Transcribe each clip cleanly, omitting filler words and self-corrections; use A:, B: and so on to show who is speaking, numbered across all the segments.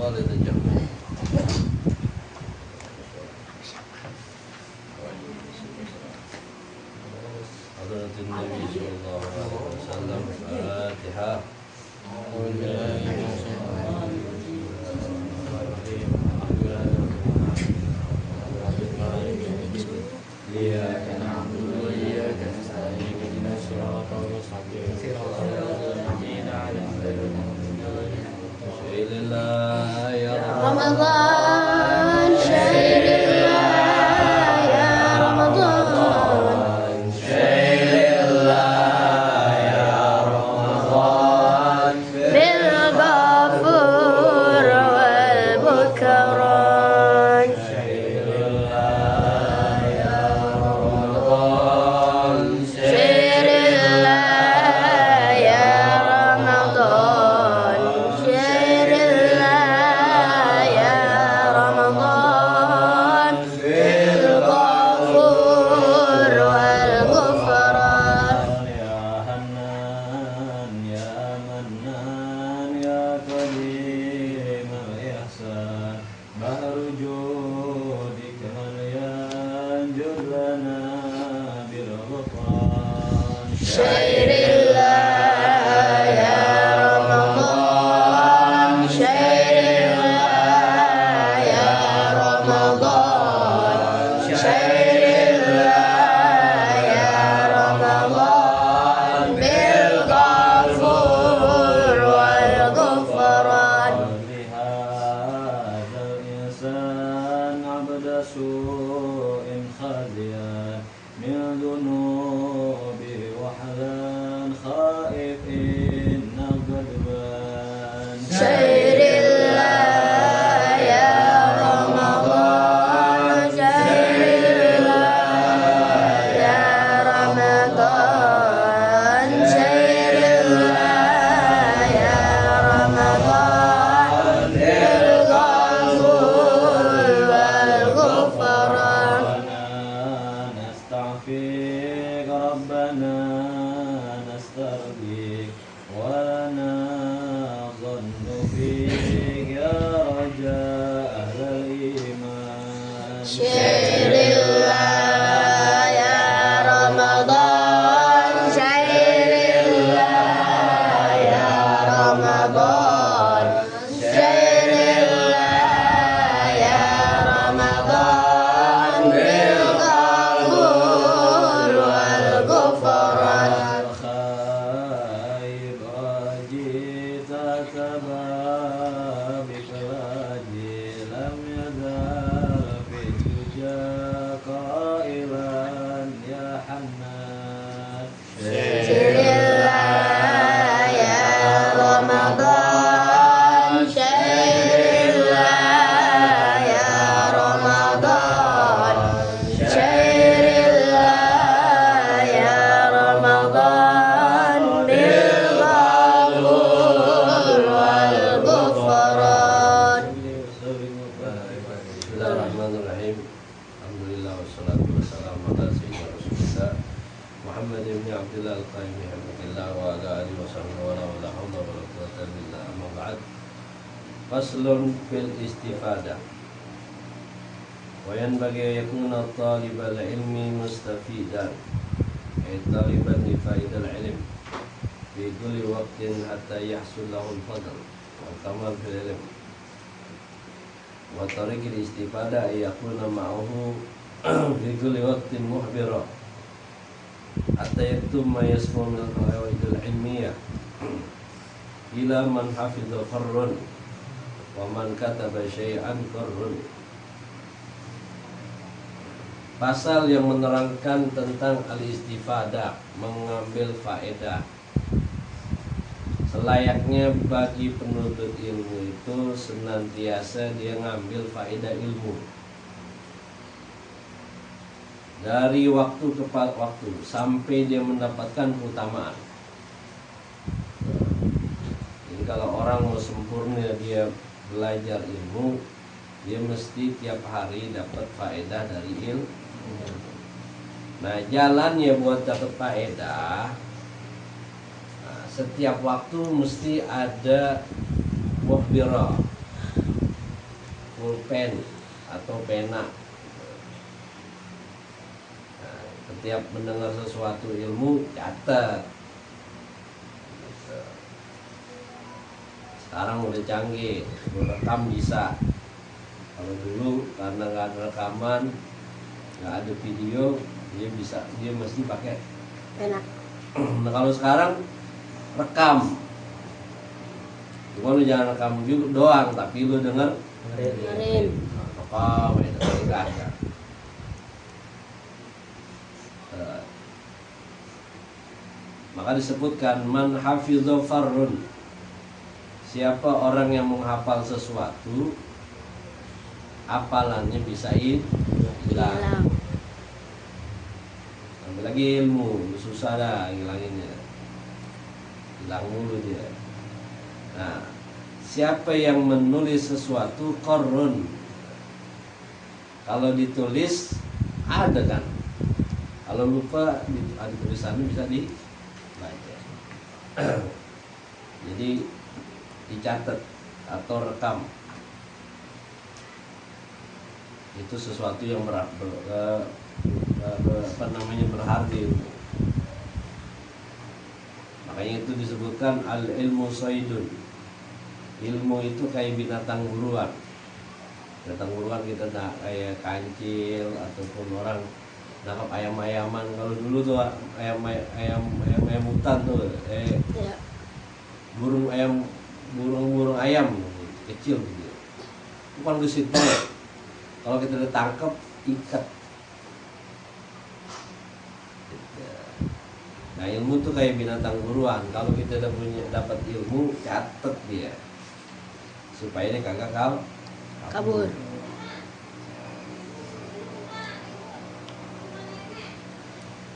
A: والد الجميع. حضرة النبي صلى الله عليه وسلم. الفاتحة. إياك نعبد وإياك نستعين اهدنا الصراط المستقيم صراط الذين أنعمت عليهم غير الله يا
B: رمضان شهر الله يا رمضان
A: شهر الله يا رمضان
B: بالغفور والبكران
A: شهر الله يا رمضان
B: شهر الله يا رمضان شهر الله يا رمضان بالغفور والغفران
A: يا حنان يا منان يا كريم الإحسان بحر جودك مليان جد لنا بالغفران
B: شهر الله يا رمضان شهر الله يا رمضان شهر الله يا رمضان بالغفور والغفران
A: لهذا الإنسان عبد سوء خاليا من ذنوبه وحزن خائف إن غضبان
B: شهر الله يا رمضان شهر الله يا رمضان شهر الله يا رمضان بالغفور والغفران
A: نستعفيك ربنا نسترضيك ولنا ظن فيك يا رجاء أهل الإيمان
B: شهر الله يا رمضان شهر الله يا رمضان شهر الله يا رمضان بالغفور والغفران
A: الخائب رجيتك بابك راجي لم يزال في الدجى قائلا يا حنان
B: شهر الله يا رمضان شهر الله يا رمضان شهر الله يا رمضان بالغفور والغفران.
A: Bismillahirrahmanirrahim. Alhamdulillah wassalatu wassalamu ala sayyidina Rasulillah Muhammad ibn Abdullah al-Qayyim rahimahullah wa ala alihi wa sahbihi wa la hawla wa la quwwata illa billah. Amma ba'd. Faslun fil istifadah. Wa yanbaghi an yakuna talibal ilmi mustafidan. Ay taliban li faidal ilm fi kulli waqtin hatta yahsul lahu al-fadl wal kamal fil ilm. Wa tariqil istifadah yakuna ma'ahu fi kulli waqtin muhbira hatta yaktub ma yasmu min al-qawaid al-ilmiyah ila man hafidha qarrun wa man kataba syai'an qarrun. Pasal yang menerangkan tentang al-istifadah, mengambil faedah. Selayaknya bagi penuntut ilmu itu senantiasa dia ngambil faedah ilmu dari waktu ke waktu sampai dia mendapatkan keutamaan. Jadi kalau orang mau sempurna dia belajar ilmu, dia mesti tiap hari dapat faedah dari ilmu. Nah, jalannya buat dapat faedah, setiap waktu mesti ada muhbirah, pulpen atau pena. Nah, setiap mendengar sesuatu ilmu catat. Sekarang udah canggih, rekam bisa. Kalau dulu karena nggak ada rekaman, nggak ada video, dia mesti pakai
B: Pena.
A: Nah kalau sekarang rekam, cuma lu jangan rekam juga doang, tapi lu denger
B: Dengerin.
A: rekam itu nggak ada. Maka disebutkan man hafidhu farrun, siapa orang yang menghafal sesuatu, hafalannya bisa hilang.
B: Hilang.
A: Ambil lagi ilmu, susah dah ngilanginnya, hilang mulu dia. Nah, siapa yang menulis sesuatu qarrun, kalau ditulis ada kan, kalau lupa ada tulisannya bisa dibaca. Jadi dicatat atau rekam, itu sesuatu yang berharga itu. Makanya itu disebutkan al ilmu saidun. Ilmu itu kayak binatang buruan. Binatang buruan kita kayak kancil ataupun orang nangkap ayam-ayaman. Kalau dulu tuh ayam hutan tuh
B: Ya.
A: burung ayam kecil gitu. Bukan gesit banget. Kalau kita udah tangkap, ikat. Nah ilmu tuh kayak binatang buruan. Kalau kita udah dapat ilmu, catet dia supaya dia kagak
B: Kabur.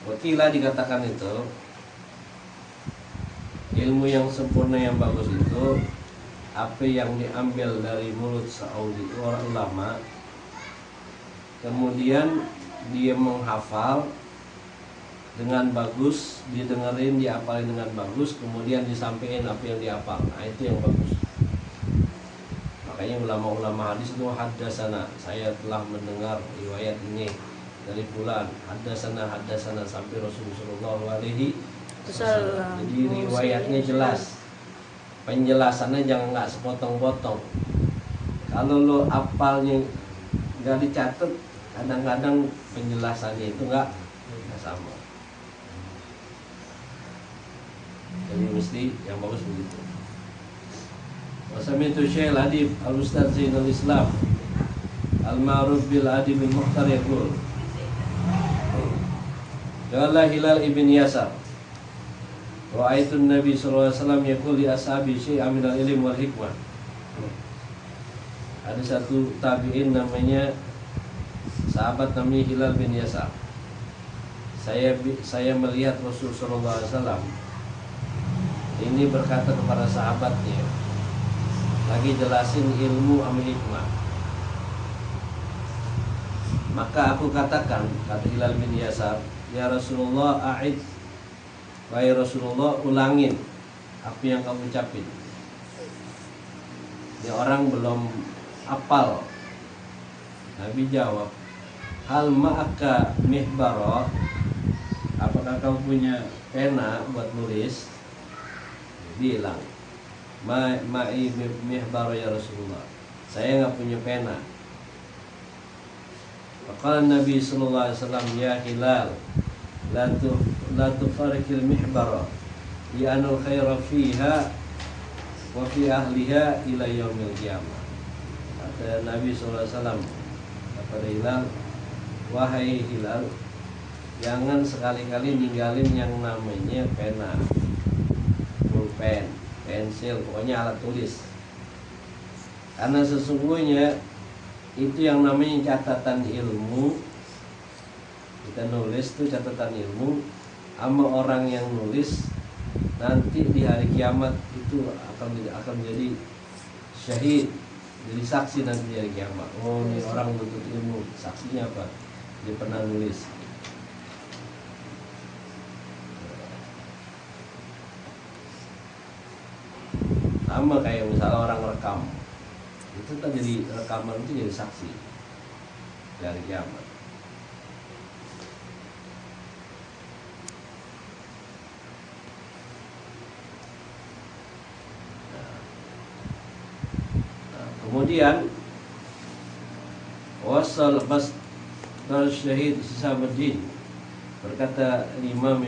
A: Wakilah dikatakan itu ilmu yang sempurna yang bagus itu apa yang diambil dari mulut Saudi orang ulama, kemudian dia menghafal dengan bagus, didengerin, dihafalin dengan bagus, kemudian disampaikan apa yang dihafal. Nah itu yang bagus. Makanya ulama-ulama hadis itu haddasana, saya telah mendengar riwayat ini dari fulan, haddasana sampai Rasulullah sallallahu alaihi wasallam. Jadi riwayatnya jelas, penjelasannya jangan nggak sepotong-potong. Kalau lo hafalnya nggak dicatat, kadang-kadang penjelasannya itu nggak sama. Jadi mesti yang bagus begitu. Wasami'tu Syekh Adib Al-Ustaz Zainul Islam Al-Ma'ruf bil Adib Al-Mukhtar yaqul Qala Hilal ibn Yasar Ra'aitu Nabi sallallahu alaihi wasallam yaqul li ashabi syai'an min al-ilm wal hikmah. Ada satu tabi'in namanya sahabat namanya Hilal bin Yasar. Saya melihat Rasul sallallahu alaihi wasallam ini berkata kepada sahabatnya, lagi jelasin ilmu sama hikmah. Maka aku katakan, kata Hilal bin Yasar, ya Rasulullah a'id, wahai Rasulullah ulangin apa yang kamu ucapin. Ini orang belum hafal. Nabi jawab, hal ma'aka mihbara, apakah kamu punya pena buat nulis? Bilang, ma'i mihbar ya Rasulullah, saya nggak punya pena. Maka Nabi sallallahu alaihi wasallam, ya Hilal, la tufarikil mihbara, ya anul khaira fiha wa fi ahliha ila yaumil qiyamah. Kata Nabi sallallahu alaihi wasallam kepada Hilal, wahai Hilal, jangan sekali-kali ninggalin yang namanya pena, pulpen, pensil, pokoknya alat tulis. Karena sesungguhnya itu yang namanya catatan ilmu. Kita nulis itu catatan ilmu, sama orang yang nulis nanti di hari kiamat itu akan menjadi syahid, jadi saksi nanti di hari kiamat. Oh, ini orang menuntut ilmu, saksinya apa? Dia pernah nulis. Sama kayak misalnya orang rekam. itu kan jadi rekaman, itu jadi saksi dari kiamat. Kemudian wasal Basdar Syahid Isamuddin, berkata Imam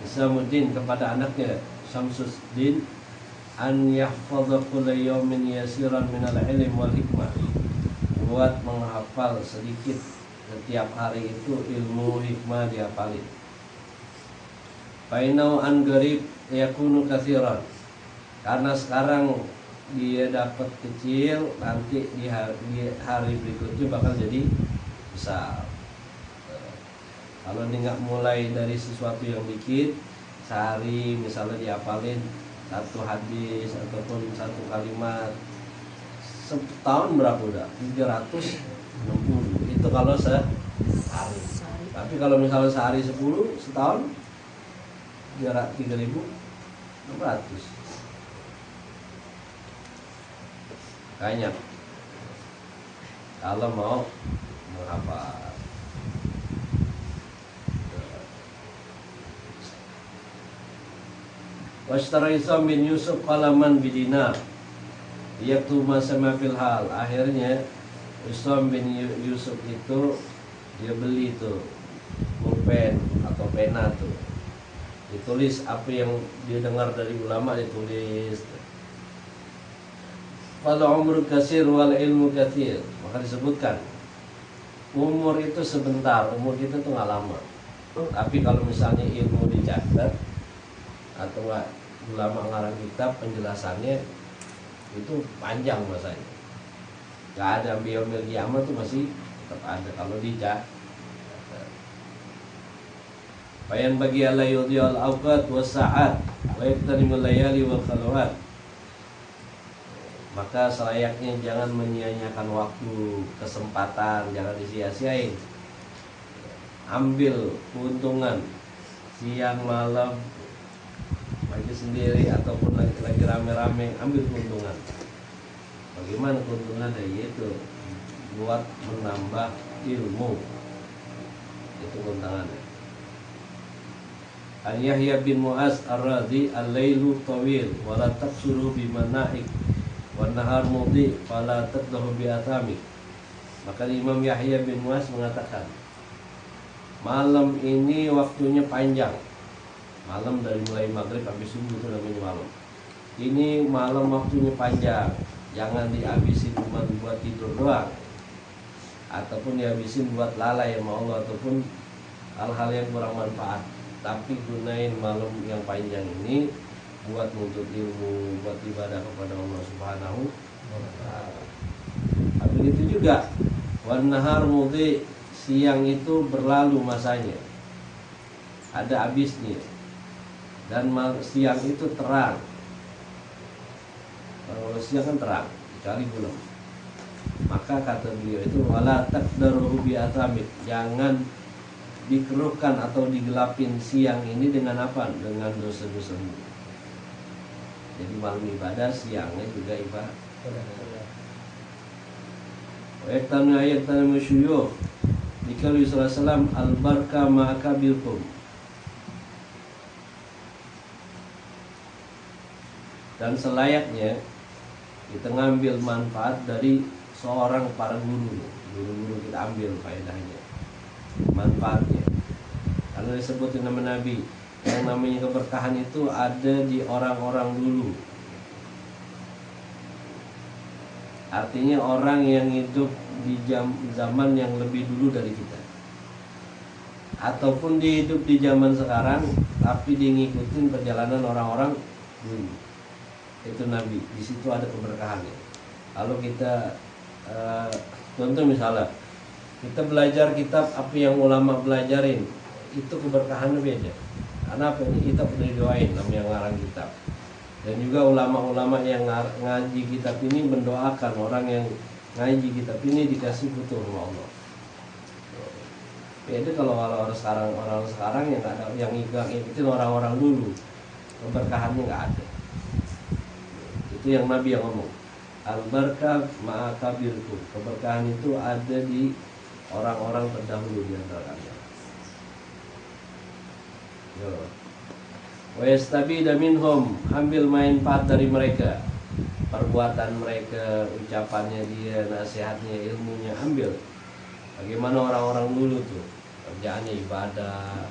A: Isamuddin kepada anaknya Syamsuddin, an yahfadha kulla yawmin yasiran minal ilm wal hikmah, buat menghafal sedikit setiap hari itu ilmu hikmah dihafalin. Fainau an garib yakunu katsiran, karena sekarang dia dapat kecil, nanti di hari berikutnya bakal jadi besar. Kalau dia nggak mulai dari sesuatu yang dikit, sehari misalnya dihafalin satu hadis ataupun satu kalimat, setahun berapa udah? 360. Itu kalau sehari. Tapi kalau misalnya sehari 10, setahun 3.600. Banyak kalau mau menghafal. Washtara Isam bin Yusuf qalaman bidinar yaktubu ma sama fil hal. Akhirnya Isam bin Yusuf itu dia beli tuh pulpen atau pena tuh, ditulis apa yang dia dengar dari ulama, ditulis. Pada umur kasir wal ilmu kathir, maka disebutkan umur itu sebentar, umur kita tuh nggak lama. Tapi kalau misalnya ilmu dicatat atau ulama ngarang kitab penjelasannya itu panjang masanya. Nggak ada biomil kiamat tuh masih tetap ada kalau dicatat. Bayan bagi Allah yudhiyal awqat was sa'at wa yaktanimul layali wal khalawat. Maka selayaknya jangan menyia-nyiakan waktu, kesempatan, jangan disia-siain. Ambil keuntungan siang malam, lagi sendiri ataupun lagi rame-rame, ambil keuntungan. Bagaimana keuntungan? Yaitu buat menambah ilmu. Itu keuntungannya. An Yahya bin Mu'az ar-Radhi al-lailu tawil wa la taqsuru bimanaik wan nahar mudhi fala taqdahu bi athami. Maka Imam Yahya bin Mu'az mengatakan, malam ini waktunya panjang. Malam dari mulai maghrib sampai subuh itu namanya malam. Ini malam waktunya panjang, jangan dihabisin cuma buat tidur doang, ataupun dihabisin buat lalai sama Allah ataupun hal-hal yang kurang manfaat. Tapi gunain malam yang panjang ini buat menuntut ilmu, buat ibadah kepada Allah Subhanahu wa ta'ala. Begitu juga wan nahar mudhi, siang itu berlalu masanya, ada habisnya. Dan siang itu terang. Kalau siang kan terang, kecuali belum. Maka kata beliau itu wala taqdaruhu bi athamid, jangan dikeruhkan atau digelapin siang ini dengan apa? Dengan dosa-dosa. Jadi malam ibadah, siangnya juga ibadah. Wa yaktanu ayaktanu syuyukh dikalu sallallahu al-barka ma'akabilkum. Dan selayaknya kita ngambil manfaat dari seorang para guru kita ambil faedahnya, manfaatnya. Karena disebutin nama Nabi, yang namanya keberkahan itu ada di orang-orang dulu. Artinya orang yang hidup di zaman yang lebih dulu dari kita, ataupun dia hidup di zaman sekarang tapi dia ngikutin perjalanan orang-orang dulu. Itu Nabi, di situ ada keberkahannya. Kalau kita contoh misalnya kita belajar kitab apa yang ulama belajarin, itu keberkahannya beda. Karena apa? Ini kita pernah doain namanya ngarang kitab. Dan juga ulama-ulama yang ngaji kitab ini mendoakan orang yang ngaji kitab ini dikasih futuh sama Allah. Beda kalau orang sekarang yang nggak ada, yang ngikutin orang-orang dulu, keberkahannya nggak ada. Itu yang Nabi yang ngomong. Al-barakah ma'akabirkum. Keberkahan itu ada di orang-orang terdahulu di antara kalian. Wa yastabida minhum, ambil manfaat dari mereka, perbuatan mereka, ucapannya dia, nasihatnya, ilmunya, ambil. Bagaimana orang-orang dulu tuh, kerjaannya ibadah,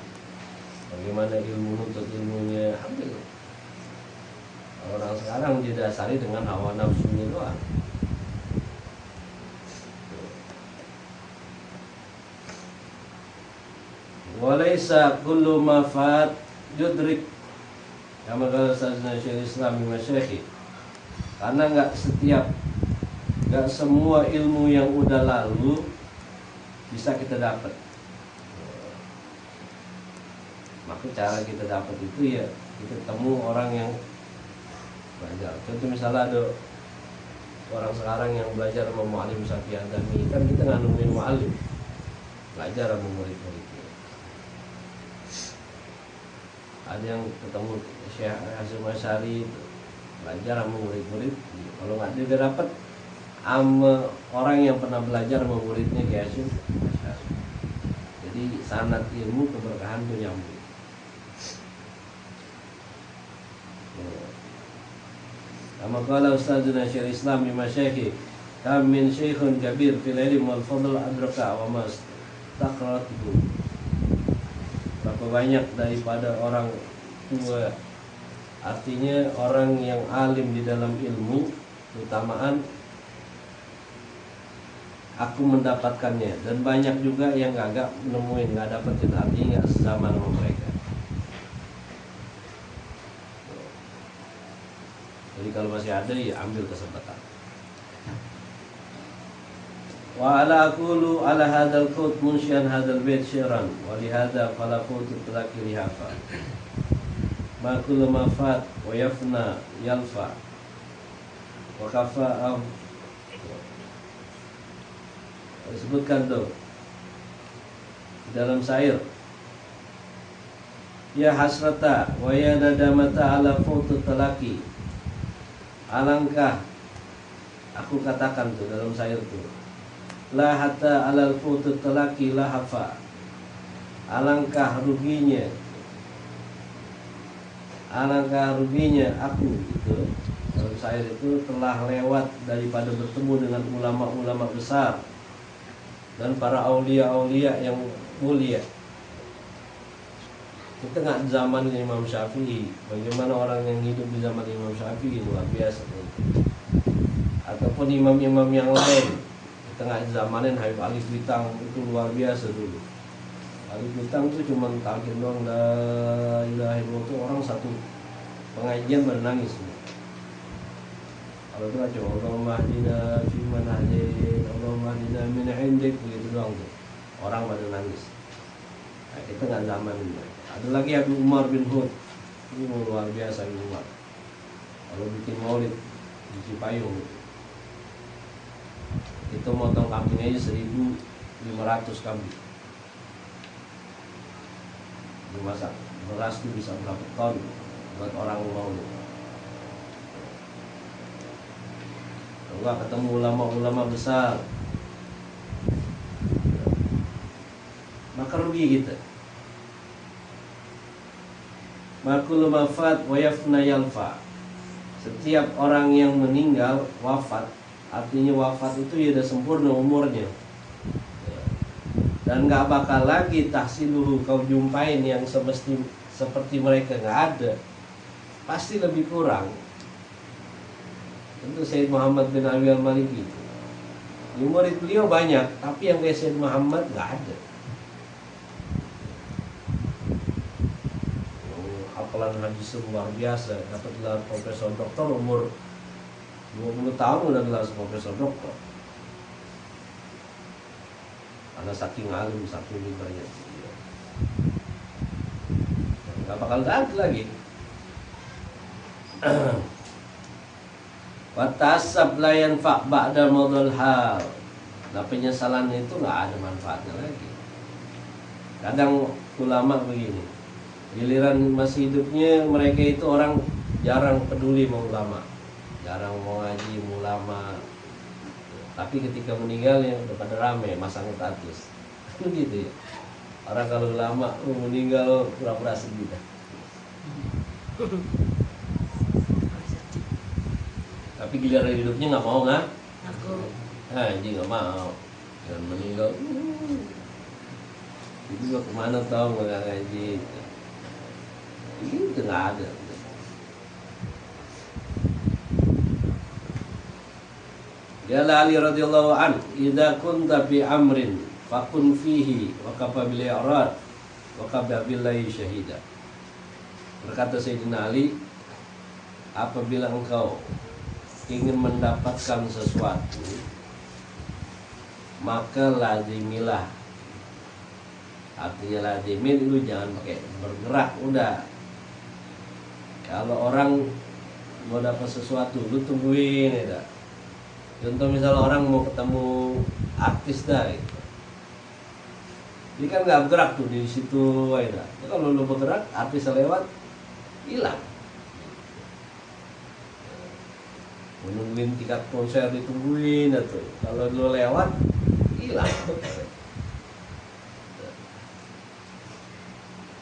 A: bagaimana ilmu nuntut ilmunya, ambil. Orang sekarang didasari dengan hawa nafsunya doang. Walaysa kullu ma fat yudrik, kama kata Sayyidina Syekhul Islam Ibnu Masyayikh. Karena nggak semua ilmu yang udah lalu bisa kita dapat. Maka cara kita dapat itu ya kita temu orang yang belajar. Contoh misalnya ada orang sekarang yang belajar sama mu'alim Syafi'i Adami, kan kita nggak nemuin mu'alim, belajar sama murid-muridnya. Ada yang ketemu Syekh Hasyim Asy'ari, belajar sama murid-murid. Kalau nggak dia dapat sama orang yang pernah belajar sama muridnya kayak Hasyim Asy'ari. Jadi sanad ilmu keberkahan itu nyambung. Kama qala Ustadzuna Syekhul Islam Ibnu Masyayikh, kam min syekhun kabir fil ilm wal fadl adraka wa mas taqratuhu. Berapa banyak daripada orang tua, artinya orang yang alim di dalam ilmu, keutamaan aku mendapatkannya, dan banyak juga yang gak nemuin, gak dapetin, artinya gak sezaman sama mereka. Jadi kalau masih ada ya ambil kesempatan. Wa ala aqulu ala hadzal qut munsyan hadzal bait syi'ran wa li hadza fala qutu talaqi lihafa. Ma kullu ma fat wa yafna yalfa wa kafa disebutkan tuh dalam syair, ya hasrata wa ya nadamata ala futu talaqi. Alangkah, aku katakan tuh dalam syair tuh, la hatta alal futut talaki la hafa. Alangkah ruginya aku gitu. Dalam syair itu telah lewat daripada bertemu dengan ulama-ulama besar dan para aulia-aulia yang mulia. Kita nggak zaman Imam Syafi'i. Bagaimana orang yang hidup di zaman Imam Syafi'i luar biasa. Ataupun imam-imam yang lain. Kita nggak zamanin Habib Alif Bitang, itu luar biasa dulu. Alif Bitang itu cuma talqin doang, la ilaha illallah, itu orang satu pengajian menangis. Kalau itu aja Allahumma hdina fi man hadait, Allahumma hdina min indik, begitu doang tuh. Orang pada nangis. Nah, kita nggak zamanin. Ada lagi Abu Umar bin Hud, ini luar biasa Abu Umar. Kalau bikin maulid di Cipayung, itu motong kambing aja 1.500 kambing. Dimasak beras itu bisa berapa ton buat orang maulid. Enggak ketemu ulama-ulama besar, maka rugi kita. Makul mafat wa yafna yalfa. Setiap orang yang meninggal wafat, artinya wafat itu ya udah sempurna umurnya, dan gak bakal lagi tahsiluhu, kau jumpain yang seperti mereka, gak ada, pasti lebih kurang. Tentu Sayyid Muhammad bin Ali al-Maliki, murid beliau banyak, tapi yang kayak Sayyid Muhammad gak ada. Hafalan hadis luar biasa, dapat gelar profesor doktor umur 20 tahun udah gelar profesor doktor. Karena saking alim, saking libernya. Gak bakal ganti lagi. Watasab layan fa' ba'da modal hal. Nah, penyesalan itu gak ada manfaatnya lagi. Kadang ulama begini, giliran masih hidupnya mereka itu orang jarang peduli sama ulama. jarang mau ngaji, ulama. Tapi ketika meninggal ya udah pada rame masang status. Begitu ya. Orang kalau ulama meninggal pura-pura sedih dah. Tapi giliran hidupnya nggak mau nggak?
B: Aku
A: Anjing nggak mau. Dan meninggal. Itu juga kemana tau nggak ngaji? Itu nggak ada. Ya Ali radhiyallahu an, idza kunta fi amrin fakun fihi wa kafa bil i'rad wa kafa billahi syahida. Berkata Sayyidina Ali, apabila engkau ingin mendapatkan sesuatu, maka lazimilah. Artinya lazimin, lu jangan pakai bergerak, udah. Kalau orang mau dapat sesuatu, lu tungguin ya. Contoh misalnya orang mau ketemu artis dah gitu. Ini kan nggak bergerak tuh di situ aja. Kalau lu bergerak, artis lewat, hilang. Menungguin tiket konser ditungguin atau kalau lu lewat, hilang.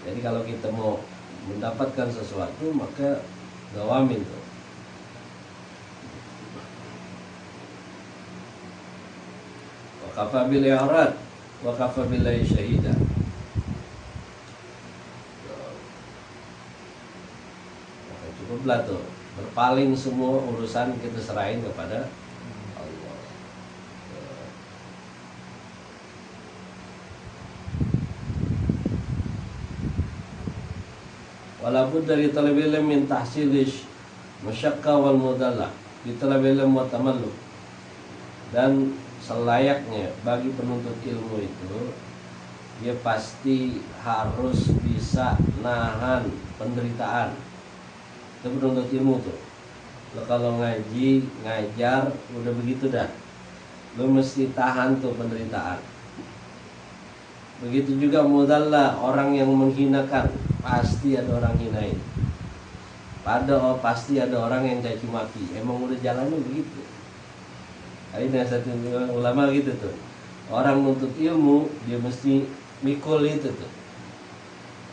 A: Jadi kalau kita mau mendapatkan sesuatu, maka gawamin tuh. Wakafa bil i'rad wa kafa billahi syahida. Maka cukuplah tuh berpaling semua urusan kita serahin kepada Allah. Walaupun dari talabil ilm min tahsilish masyaqqa wal mudallah di talabil ilm wa tamalluk. Dan selayaknya bagi penuntut ilmu itu, dia pasti harus bisa nahan penderitaan. Itu penuntut ilmu tuh. Lo kalau ngaji, ngajar, udah begitu dah. Lo mesti tahan tuh penderitaan. Begitu juga mudallah, orang yang menghinakan, pasti ada orang hinain. Pasti ada orang yang caci maki. Emang udah jalannya begitu. Ini satu ulama gitu tuh. Orang nuntut ilmu dia mesti mikul itu tuh.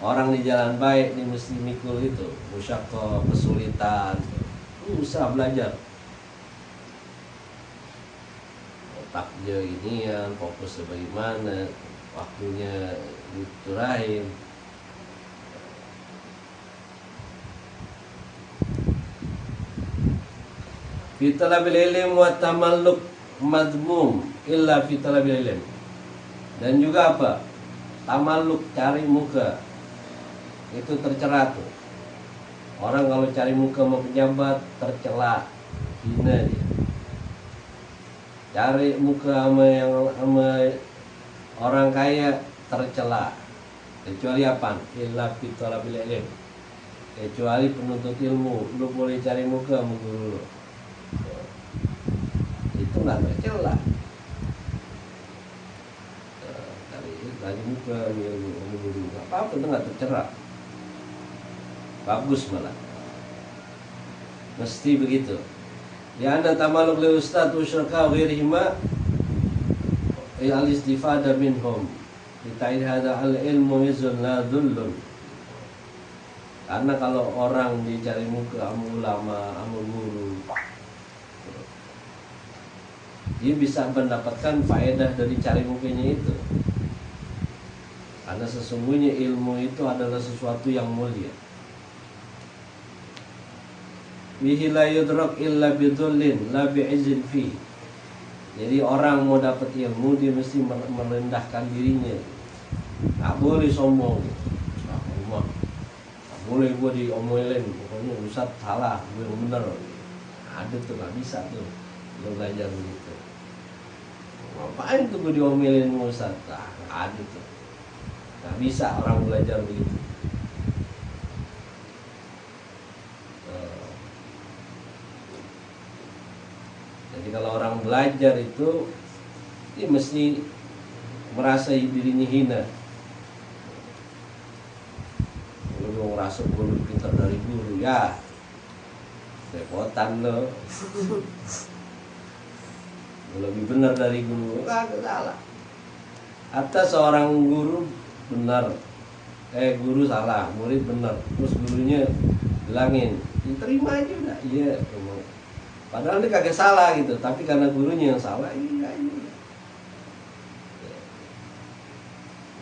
A: Orang di jalan baik dia mesti mikul itu. Musyaqah, kesulitan. Usah belajar. Otaknya inian, fokus sebagaimana, waktunya diturahin. Fi talabil ilm wa tamalluk madmum illa fi talabil ilm. Dan juga apa? Tamalluk, cari muka. Itu tercela tuh. Orang kalau cari muka sama pejabat tercela, hina dia. Cari muka sama orang kaya tercela. Kecuali apa? Illa fi talabil ilm. Kecuali penuntut ilmu, lu boleh cari muka sama guru lu. Itu nggak tercela. Cari muka sama guru, nggak apa-apa, itu nggak tercela. Bagus malah. Mesti begitu. Ya anda tamaluk li ustadz usyraka ghairihima al-istifada minhum. Dita'id hada al-ilmu izun la dhullun. Karena kalau orang dicari muka sama ulama, sama guru, dia bisa mendapatkan faedah dari cari mukanya itu. Karena sesungguhnya ilmu itu adalah sesuatu yang mulia. Bihi la yudrak illa bidhullin la bi'izin fi. Jadi orang mau dapat ilmu dia mesti merendahkan dirinya. Nggak boleh sombong. Nggak boleh gue diomelin, pokoknya Ustaz salah, gue yang bener. Ada tuh, nggak bisa tuh lo belajar begitu. Ngapain tuh gue diomelin Ustaz? Nah, ada tuh, nggak bisa orang belajar begitu. Jadi kalau orang belajar itu dia mesti merasa dirinya hina. Lu ngerasa gue lebih pintar dari guru, ya repotan lo. Lebih benar dari guru, kagak salah. Atas seorang guru benar, guru salah, murid benar, terus gurunya bilangin, diterima aja udah, iya. Padahal dia kagak salah gitu, tapi karena gurunya yang salah, iya.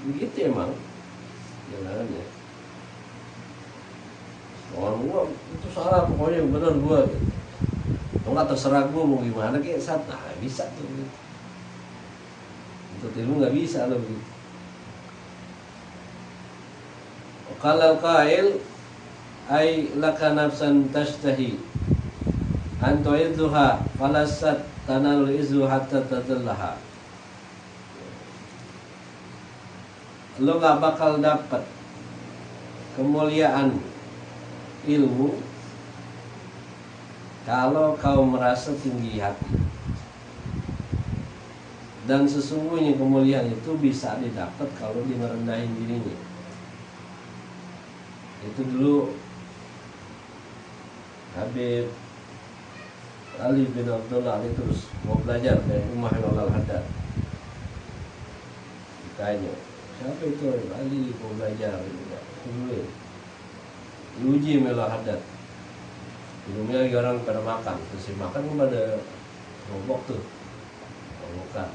A: Begitu emang jalanannya. Orang gua itu salah, pokoknya yang benar gua gitu. Enggak terserah gua mau gimana kayak saat, nah bisa tuh gitu. Untuk ilmu nggak bisa loh gitu. Kalau qail ay laka nafsan tashtahi antu idzuha falasat tanal izu hatta tadallaha. Lo gak bakal dapat kemuliaan ilmu kalau kau merasa tinggi hati. Dan sesungguhnya kemuliaan itu bisa didapat kalau dia merendahin dirinya. Itu dulu Habib Ali bin Abdullah Ali terus mau belajar dari Umar bin Al-Haddad. Ditanya, siapa itu? Ali mau belajar. Diuji Melo Haddad. Hidungnya lagi orang pada makan, terus makan kan pada robok tuh, robokan.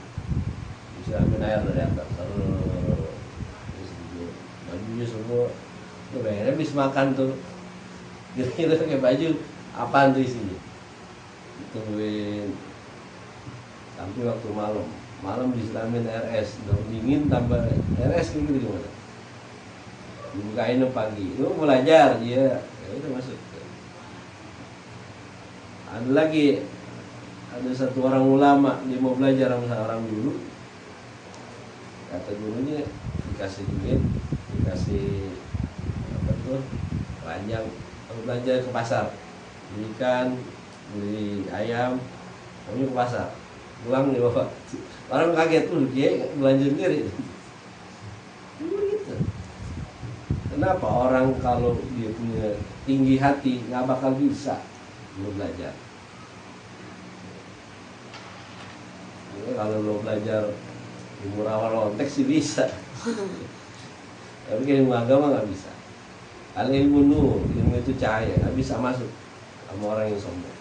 A: Bisa ambil air dari atas, terus bajunya semua. Tuh bayangin habis makan tuh, kira-kira pakai baju apaan tuh isinya? Ditungguin sampai waktu malam disilamin RS, udah dingin tambah RS kayak gitu gimana? Dibukain pagi, lu belajar dia, ya udah masuk. Ada lagi, ada satu orang ulama dia mau belajar sama orang dulu, kata gurunya dikasih duit, dikasih apa tuh, ranjang, mau belajar ke pasar, beli ikan, beli ayam, kamu ke pasar, pulang nih bapak, orang kaget tuh dia belanja sendiri. Gitu. Kenapa orang kalau dia punya tinggi hati nggak bakal bisa belajar? Ya, kalau lo belajar ilmu rawa lontek sih bisa, tapi ilmu agama nggak bisa. Kalau ilmu nur, ilmu itu cahaya, nggak bisa masuk sama orang yang sombong.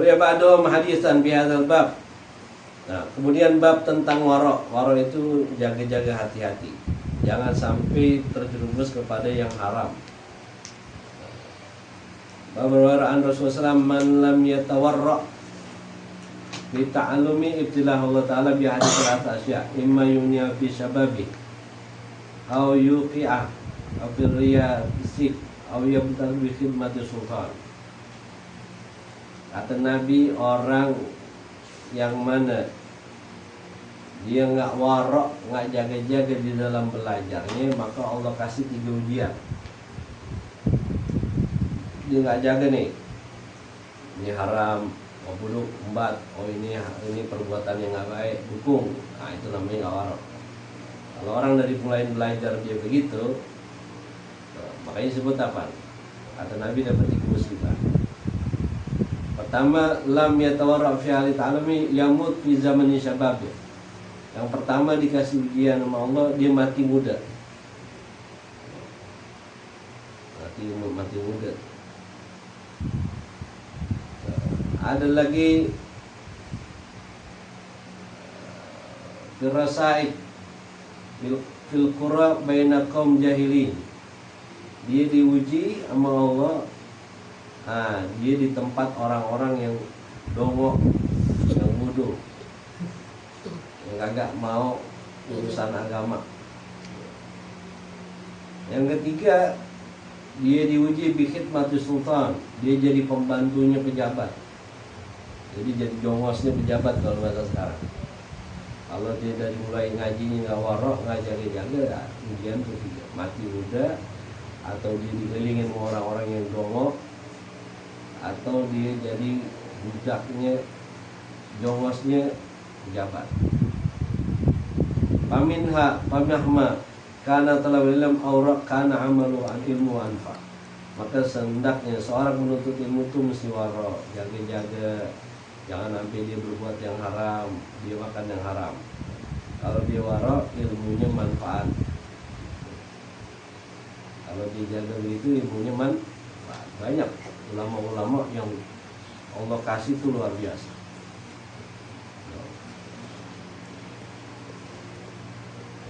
A: Ya ba'dhum hadisan bi hadzal bab. Nah, kemudian bab tentang warok. Warok itu jaga-jaga hati-hati. Jangan sampai terjerumus kepada yang haram. Berwaraan Rasulullah SAW, man lam yatawarra' bi ta'allumi ibtilah Allah Ta'ala bi hadits al-asya' imma yumniya fi syababi aw yuqi'ah aw fi riyasik aw yabtal bi khidmati sultan. Kata Nabi, orang yang mana dia nggak warok, nggak jaga-jaga di dalam belajarnya, maka Allah kasih 3 ujian. Dia nggak jaga nih, ini haram, oh buruk, embat, oh ini perbuatan yang nggak baik, dukung. Nah itu namanya nggak warok. Kalau orang dari mulai belajar dia begitu, makanya disebut apa? Kata Nabi dapat 3 musibah. Pertama, lam yatawarra fi hali ta'alumi yamut fi zamani syabab. Yang pertama dikasih ujian sama Allah, dia mati muda. Mati muda. Ada lagi firasaid fil qura baina qaum jahilin. Dia diuji sama Allah. Nah, dia di tempat orang-orang yang dongok, yang bodoh, yang kagak mau urusan agama. Yang ketiga, dia diuji bi khidmati sultan. Dia jadi pembantunya pejabat. Jadi jadi jongosnya pejabat kalau bahasa sekarang. Kalau dia dari mulai ngajinya nggak warok, nggak jaga-jaga, ujian ketiga, mati muda, atau dia dikelilingin sama orang-orang yang dongok, atau dia jadi budaknya, jongosnya pejabat. Pamahma Karena talabul ilm aurak kana amalu an ilmu anfa. Maka sehendaknya seorang menuntut ilmu itu mesti wara, jaga-jaga, jangan sampai dia berbuat yang haram, dia makan yang haram. Kalau dia wara, ilmunya manfaat. Kalau dia jaga begitu, ilmunya manfaat. Banyak ulama-ulama yang Allah kasih itu luar biasa.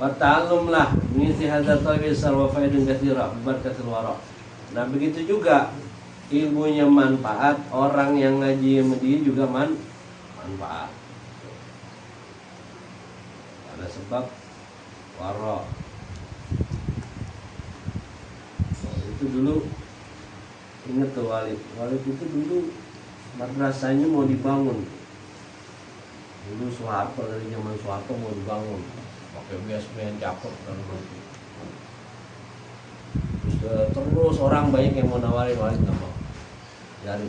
A: Wa ta'allumlah min hadza tawis wa faidun katsira berkatul wara. Nah begitu juga ilmunya manfaat, orang yang ngaji sama dia juga manfaat. Ada sebab wara. Itu dulu ingat tuh Walid itu dulu madrasahnya mau dibangun. Dulu Soeharto, dari zaman Soeharto mau dibangun pakai basement cakep dan begitu. Terus orang banyak yang mau nawarin, Walid nggak mau. Jadi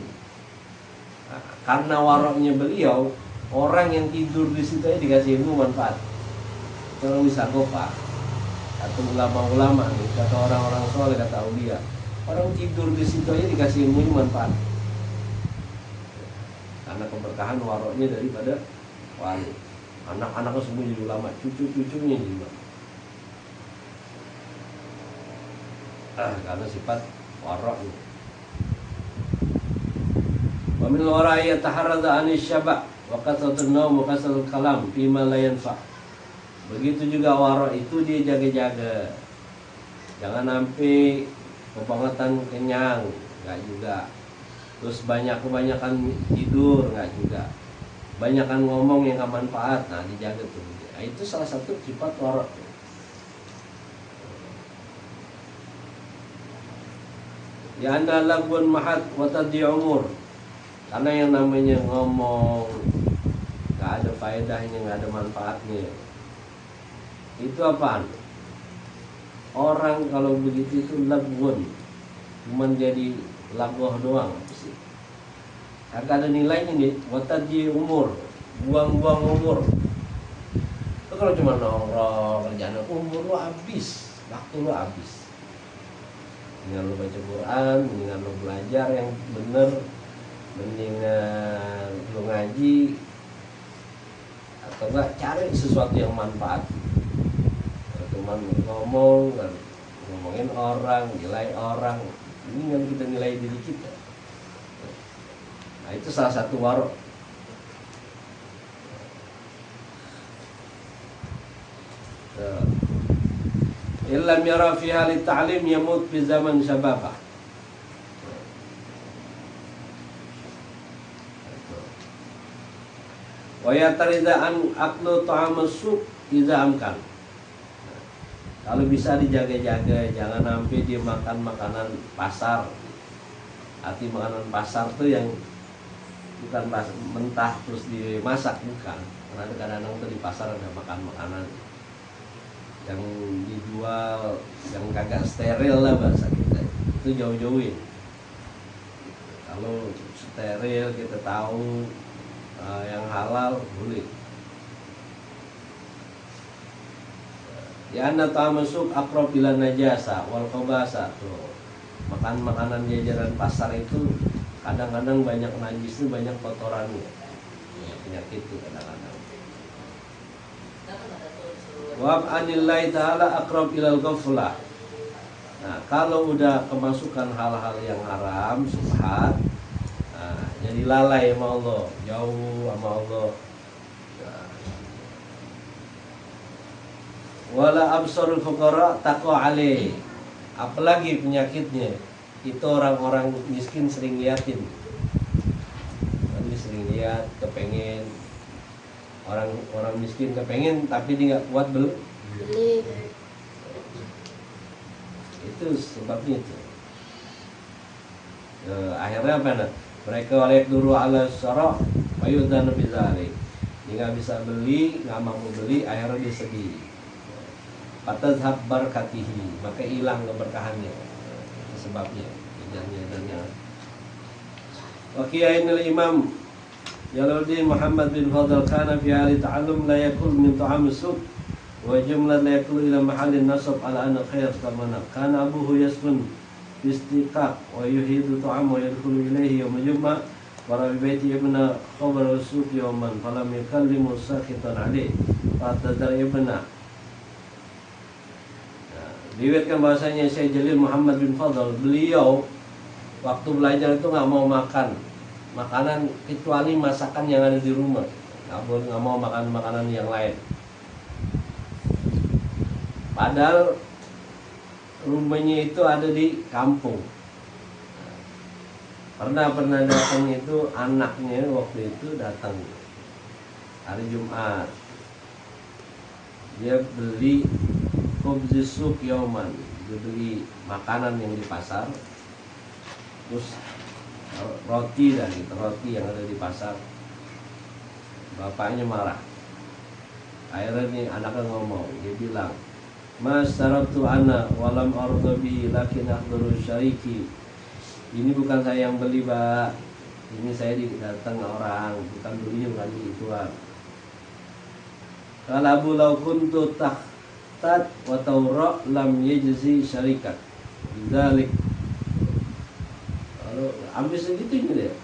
A: nah, karena waroknya beliau, orang yang tidur di situ aja dikasih ilmu manfaat. Kalau bisa gopa atau ulama-ulama nih, kata orang-orang soleh, kata aulia, orang tidur di situ aja dikasih ilmu manfaat. Karena keberkahan waroknya daripada wali. Anak-anaknya semua jadi ulama, cucu-cucunya jadi ulama. Karena sifat waroknya. Wa min wara'i yataharradha 'anil syaba' wa kasratun naum wa kasratul kalam fima la yanfa'. Begitu juga warok itu dia jaga-jaga. Jangan sampai kebangetan kenyang, enggak juga. Terus kebanyakan tidur, enggak juga. Banyakan ngomong yang gak manfaat, nah dijaga tuh. Nah, itu salah satu sifat warok. Ya anda lagun mahat wa tadhi umur. Karena yang namanya ngomong gak ada faedahnya, gak ada manfaatnya. Itu apaan? Orang kalau begitu itu lagun, cuman jadi lagoh doang. Agak ada nilainya nih, wa tadhi umur, buang-buang umur. Itu kalau cuma nongkrong kerjaan, umur lo habis, waktu lo habis. Mendingan lo baca Quran, mendingan lo belajar yang bener, mendingan lo ngaji, atau enggak cari sesuatu yang manfaat. Cuman ngomongin orang, nilai orang, ini yang kita nilai diri kita. Nah itu salah satu warok. Illam yara fi hali ta'lim yamut fi zaman syababah. Wa yatarida an aklu ta'am as-suq idza amkan. Kalau bisa dijaga-jaga, jangan sampai dia makan makanan pasar. Arti makanan pasar tuh yang bukan mentah terus dimasak, bukan. Karena kadang-kadang tuh di pasar ada makanan yang dijual yang kagak steril lah bahasa kita. Itu jauh-jauhin. Kalau steril kita tahu yang halal boleh. Ya anda tamasuk aqrab ila najasa wal khabasa tuh. Makan makanan jajanan pasar itu kadang-kadang banyak najisnya, banyak kotorannya. Ya, penyakit itu kadang-kadang. Wa anillahi ta'ala aqrab ilal ghaflah. Nah, kalau udah kemasukan hal-hal yang haram, subhat, nah, jadi lalai sama Allah, jauh sama Allah. Wala absarul fuqara taqwa alaih. Apalagi penyakitnya itu orang-orang miskin sering liatin. Nanti sering lihat, kepengen. Orang miskin kepengen tapi dia nggak kuat beli. Itu sebabnya itu. Akhirnya apa nak? Mereka walaik dulu ala syara' wa yudan bizalik. Dia nggak bisa beli, nggak mampu beli, akhirnya dia sedih. Fatadhab barakatihi, maka hilang keberkahannya. Itu sebabnya. Wa kiyainul imam Jalaluddin Muhammad bin Fadl kana fi ahli ta'allum la yakul min ta'am as-suq wa jumlah la yakulu ila mahallin nasab ala anna khair kamana kana abuhu yaskun istiqaq wa yuhidu ta'am wa yadkhulu ilayhi yawm al-jum'ah wa rabi baiti ibna khabar al-suq yawman falam yukallimu sakhitan alayh fatadar ibna. Diriwayatkan bahasanya Syekh Jalil Muhammad bin Fadl, beliau waktu belajar itu nggak mau makan makanan kecuali masakan yang ada di rumah, nggak mau makan makanan yang lain. Padahal rumahnya itu ada di kampung. Pernah datang itu anaknya waktu itu datang hari Jumat. Dia beli khubzisuk yauman, dia beli makanan yang di pasar, terus roti yang ada di pasar. Bapaknya marah. Akhirnya nih anaknya ngomong, dia bilang, Mas tarabtu ana walam arda bihi lakin akhduru syariki. Ini bukan saya yang beli, Pak. Ini saya datang orang, bukan belinya, bukan ituan. Kalau Abu law kuntu tahtat wa tawra lam yajzi syarikat. Bidzalik. Kalau ambil segitunya deh.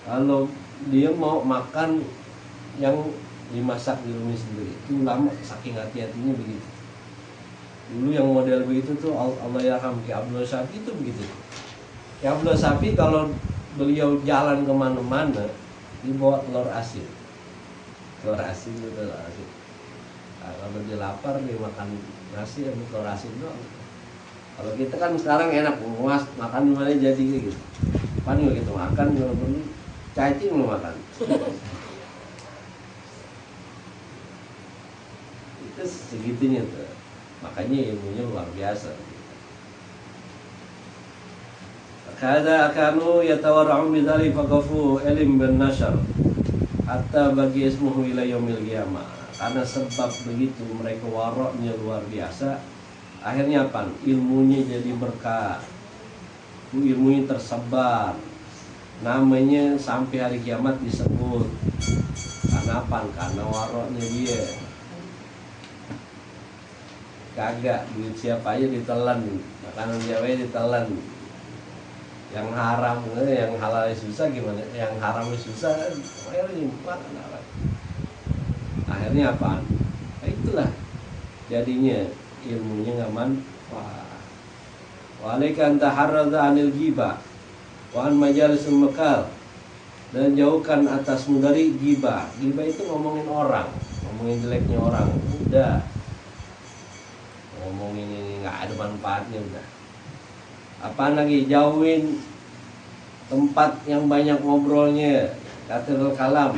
A: Kalau dia mau makan yang dimasak di rumah sendiri, itu lama saking hati-hatinya begitu. Dulu yang model begitu tuh Allah yarham Ki Abdul Syafi itu begitu. Ki Abdul Syafi kalau beliau jalan kemana-mana dibawa telur asin. Telur asin itu telur asin. Nah, kalau dia lapar dia makan nasi sama telur asin doang. Kalau kita kan sekarang enak muas makan dimana jadi gitu. Paling begitu makan walaupun cacing lu makan. Itu segitunya tuh. Makanya ilmunya luar biasa. Kada kanu yatawarra'u bidzalik faqafu ilm bin nasyar hatta bagi ismuhu ila yaumil qiyamah. Karena sebab begitu mereka waroknya luar biasa. Akhirnya apa? Ilmunya jadi berkah. Ilmunya tersebar. Namanya sampai hari kiamat disebut. Karena apa? Karena waroknya dia. Kagak, duit siapa aja ditelan, makanan siapa aja ditelan. Yang haram, yang halal susah gimana? Yang haram susah, akhirnya makan apa? Akhirnya apa? Nah, itulah jadinya ilmunya nggak manfaat. Walaika taharradza anil ghibah wa an majalisul mekal, dan jauhkan atasmu dari ghibah. Ghibah itu ngomongin orang, ngomongin jeleknya orang. Udah ngomongin ini nggak ada manfaatnya udah. Apaan lagi? Jauhin tempat yang banyak ngobrolnya, kathirul kalam.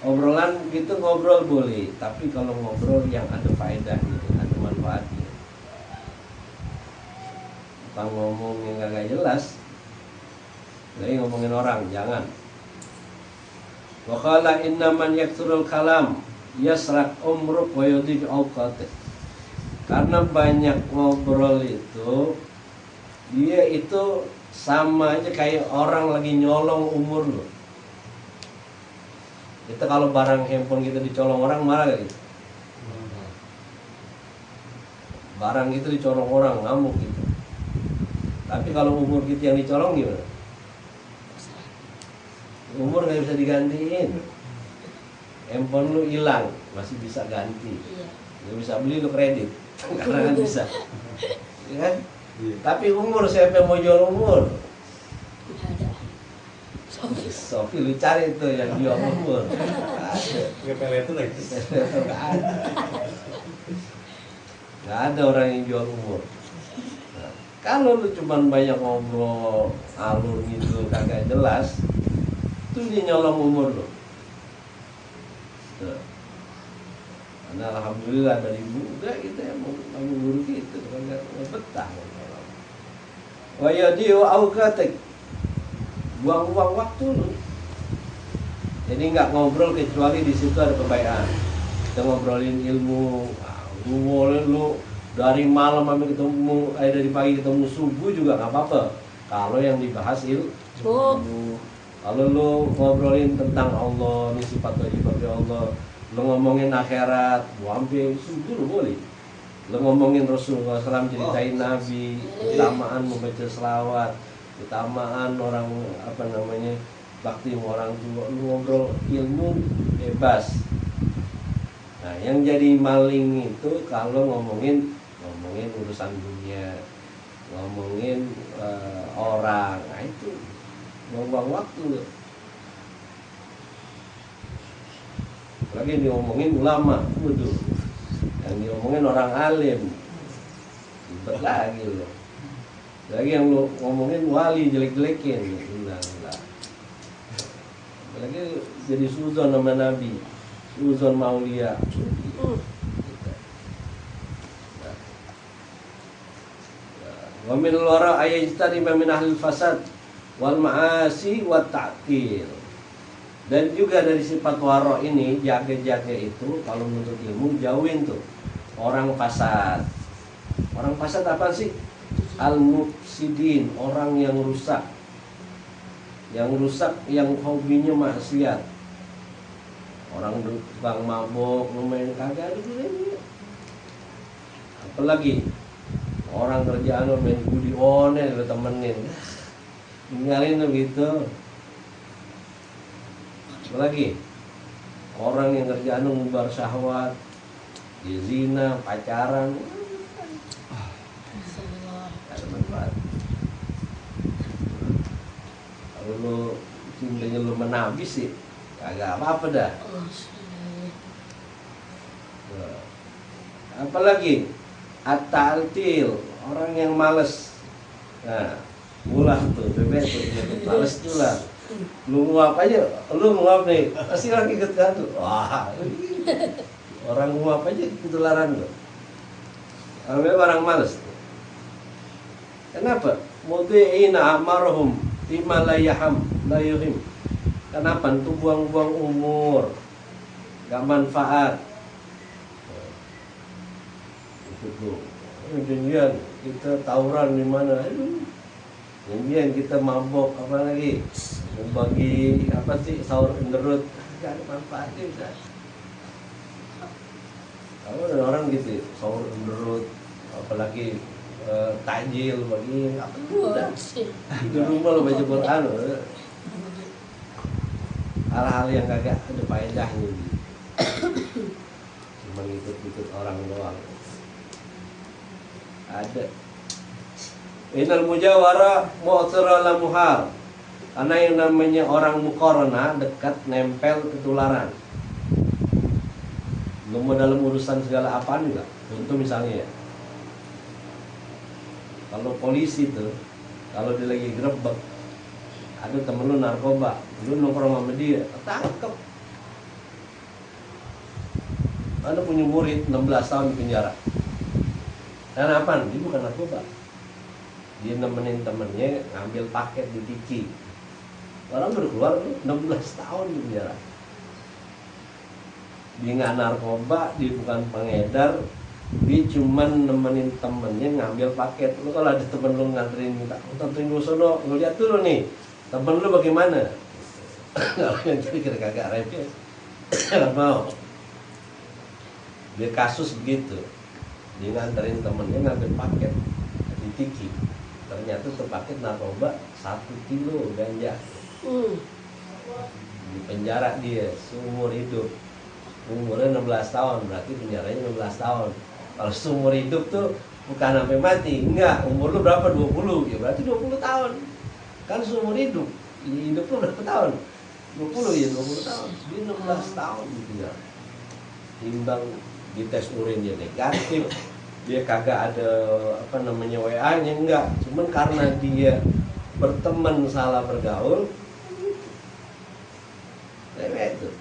A: Obrolan gitu ngobrol boleh, tapi kalau ngobrol yang ada faedahnya, ada manfaatnya. Bukan ngomong yang nggak jelas. Jadi ngomongin orang jangan. Wa qala innaman yakthurul kalam yasrak umruk wa yudhi'u awqatik. Karena banyak ngobrol itu, dia itu sama aja kayak orang lagi nyolong umur lo. Kita kalau barang handphone kita dicolong orang marah gak gitu? Barang kita dicolong orang ngamuk gitu. Tapi kalau umur kita yang dicolong gimana? Umur gak bisa digantiin. Handphone lu hilang masih bisa ganti. Gak bisa beli lu kredit. Karena kan bisa, ya kan? Iya. Tapi umur siapa yang mau jual umur?
B: Ada.
A: Sofi lu cari itu yang jual umur.
C: Nggak pelet itu lagi.
A: Nggak ada orang yang jual umur. Nah, kalau lu cuman banyak ngobrol alur gitu kagak jelas, itu dia nyolong umur lu. Tuh. Karena alhamdulillah dari muda kita yang mau guru gitu kan nggak betah. Wa yadiu auqatik, buang-buang waktu lu. Jadi nggak ngobrol kecuali di situ ada kebaikan. Kita ngobrolin ilmu, lu boleh lu dari malam sampai ketemu, dari pagi ketemu subuh juga nggak apa-apa. Kalau yang dibahas ilmu. Kalau lu ngobrolin tentang Allah, ini sifat wajib Allah, Lo ngomongin akhirat, sampai dulu boleh. Lo ngomongin Rasulullah SAW, ceritain Nabi, keutamaan membaca selawat, keutamaan orang bakti sama orang tua. Lo ngobrol ilmu bebas. Nah, yang jadi maling itu kalau ngomongin urusan dunia, ngomongin orang, nah itu buang-buang waktu. Lagi diomongin ulama, waduh, yang diomongin orang alim, ribet lagi loh. Lagi yang lo ngomongin wali jelek-jelekin, hilang. Lagi jadi suzon sama Nabi, suzon maulia. Wa min al-wara ayajtani min ahli fasad wal ma'asi wat ta'til. Dan juga dari sifat wara ini, jaga-jaga itu kalau menuntut ilmu jauhin tuh orang fasad. Orang fasad apa sih? Al-mufsidin, orang yang rusak. Yang rusak, yang hobinya maksiat. Orang tukang mabok, main kagak ada gunanya. Apalagi orang kerjaan main judi online lo temenin, tinggalin begitu. Apalagi orang yang kerjaan ngubar syahwat, dia zina, pacaran, ada manfaat. Kalau lo cintanya lo menabis sih, kagak apa-apa dah. Apalagi at-ta'til, orang yang males. Nah, ulah tuh, bebek tuh, males tuh lah. Lu nguap aja, lu nguap nih, pasti orang ikut kan tuh. Wah, orang nguap aja ketularan tuh. Orang males. Kenapa? Mudhi'ina amarhum bima la yaham la yuhim. Kenapa? Itu buang-buang umur, gak manfaat. Itu janjian kita tawuran di mana? Janjian kita mabok apa lagi? Membagi apa sih sahur underut? Gak ada manfaatnya bisa. Kalau ada orang gitu sahur underut, apalagi tajil bagi apa udah di rumah lo baca Quran, hal-hal yang kagak ada faedahnya, cuma ikut-ikut orang doang. Ada inal mujawara mu'thira la muhar, karena yang namanya orang muqarana dekat nempel ketularan. Lu mau dalam urusan segala apaan juga. Contoh misalnya ya, kalau polisi tuh, kalau dia lagi grebek, ada temen lu narkoba, lu nongkrong sama dia, ketangkep. Ada punya murid 16 tahun di penjara. Karena apa? Dia bukan narkoba. Dia nemenin temennya ngambil paket di Tiki. Orang baru keluar 16 tahun di penjara. Dia nggak narkoba, dia bukan pengedar, dia cuman nemenin temennya ngambil paket. Lu kalau ada temen lu nganterin, nganterin gue sono, lu lihat dulu nih, temen lu bagaimana? Kalau yang kira kagak repot, nggak mau. Dia kasus begitu, dia nganterin temennya ngambil paket di Tiki. Ternyata itu paket narkoba 1 kilo ganja. Di penjara dia seumur hidup. Umurnya 16 tahun, berarti penjaranya 16 tahun. Kalau seumur hidup tuh bukan sampai mati, enggak. Umur lu berapa? 20, ya berarti 20 tahun. Kan seumur hidup. Hidup lu berapa tahun? 20 ya 20 tahun. Dia 16 tahun di penjara. Timbang di tes urin dia negatif, dia kagak ada WA-nya, enggak. Cuman karena dia berteman salah bergaul, lewat tuh.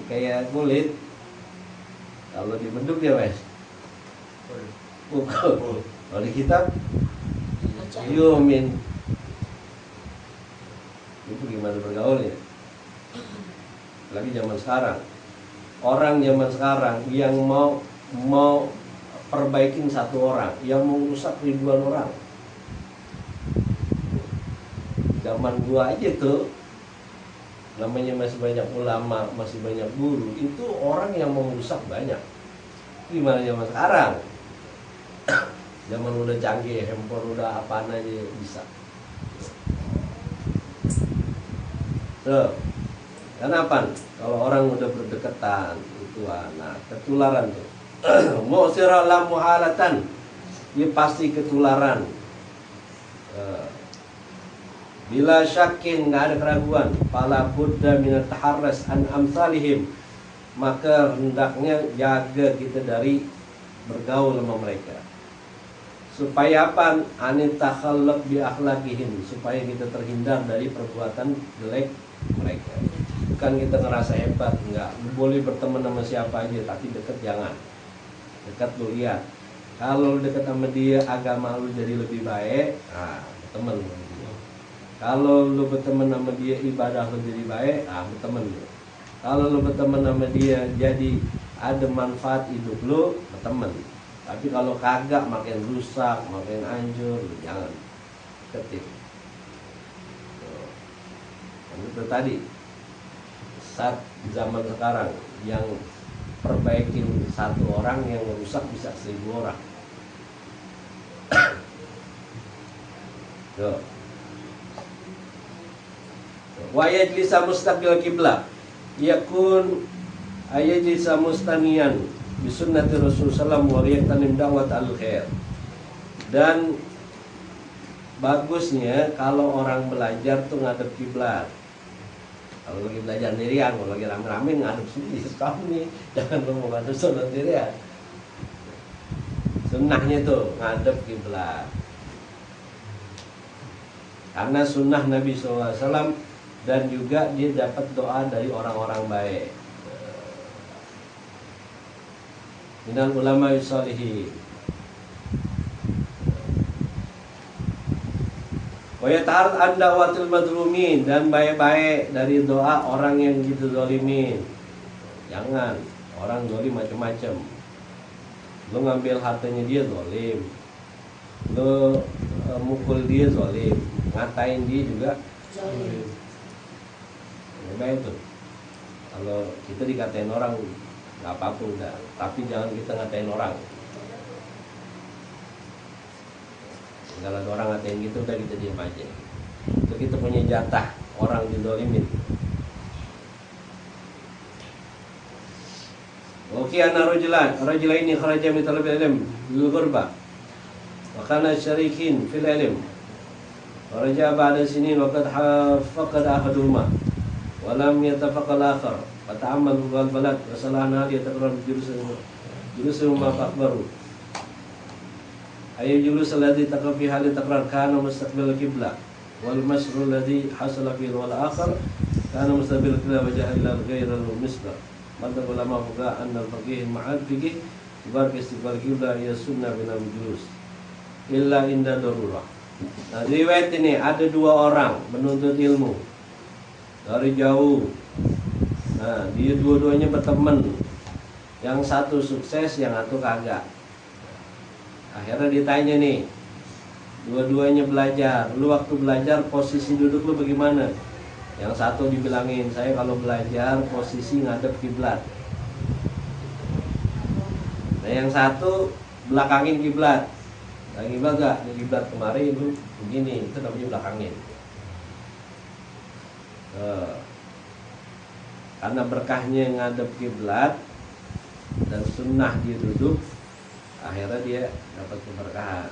A: Kayak kulit, kalau dibentuk dia wes pukul. Kalau di kitab yumin. Itu gimana bergaul ya? Lagi zaman sekarang, orang zaman sekarang yang mau perbaikin satu orang, yang mau rusak ribuan orang. Zaman gua aja tuh namanya masih banyak ulama, masih banyak guru, itu orang yang mau rusak banyak. Gimana zaman sekarang? Zaman udah canggih, handphone udah apaan aja bisa. Tuh, kenapa? Kalau orang udah berdekatan, itu nah ketularan tuh. Mu'sirah la muhalatan, dia pasti ketularan. Bila syakin, nggak ada keraguan, fala budda minat taharras an amsalihim, maka hendaknya jaga kita dari bergaul sama mereka. Supaya apa? Anit takhallaq bi akhlaqihim, supaya kita terhindar dari perbuatan jelek mereka. Bukan kita ngerasa hebat, enggak. Lu boleh berteman sama siapa aja, tapi dekat jangan. Dekat lu lihat. Kalau lu dekat sama dia, agama lu jadi lebih baik, nah, teman lu. Kalau lu berteman sama dia, ibadah lu jadi baik, berteman lu. Kalau lu berteman sama dia, jadi ada manfaat hidup lu, berteman. Tapi kalau kagak, makin rusak, makin hancur, jangan. Ketip. Itu tadi, saat zaman sekarang yang perbaikin satu orang, yang rusak bisa 1000 orang. Tuh. Wa yajlisa mustaqbil qiblah yakun ayajlisa mustaniyan bi sunnati Rasul sallallahu alaihi wasallam da'wat al-khair. Dan bagusnya kalau orang belajar tuh ngadep kiblat. Kalau lagi belajar sendirian, kalau lagi rame-rame ngadep sendiri, kamu nih jangan ngomong ngadep sendirian. Sunnahnya tuh ngadep kiblat. Karena sunnah Nabi SAW, dan juga dia dapat doa dari orang-orang baik. Minal ulama sholihin. Wa yata'arad an da'watil madlumin, dan baik-baik dari doa orang yang gitu zalimin. Jangan, orang zalim macam-macam. Lu ngambil hartanya dia zalim. Lu mukul dia zalim, ngatain dia juga zalim. Baik tuh. Kalau kita dikatain orang nggak apa-apa udah, tapi jangan kita ngatain orang. Kalau ada orang ngatain gitu udah kita diam aja. Itu kita punya jatah orang didolimin. Oke, ana rajulaini kharaja min talabil ilm lil ghurba wa kana syarikin fil ilm. Kharaja ba'da sinin wa qad faqada ahaduhuma walam yatafaqal akhar fata'ammal bugal balad wasalana dia takrar jurusuhum ma akbaru ay julus alladhi taqa fi hali takrar kana mustaqbil qibla wal masru alladhi hasala fi wal akhar kana mustaqbil qibla wajha ila ghayr al misbah madda ulama fuqa anna al faqih ma'al fiqih ibar istiqbal qibla ya sunnah bin al julus illa inda darurah. Nah, riwayat ini ada 2 orang menuntut ilmu dari jauh. Nah, dia dua-duanya berteman. Yang satu sukses, yang satu kagak. Akhirnya ditanya nih, dua-duanya belajar. Lu waktu belajar posisi duduk lu bagaimana? Yang satu dibilangin, saya kalau belajar posisi ngadep kiblat. Nah, yang satu belakangin kiblat. Nah, kiblat gak? Di kiblat kemarin lu begini, itu namanya belakangin. Karena berkahnya ngadep kiblat dan sunnah dia duduk, akhirnya dia dapat keberkahan.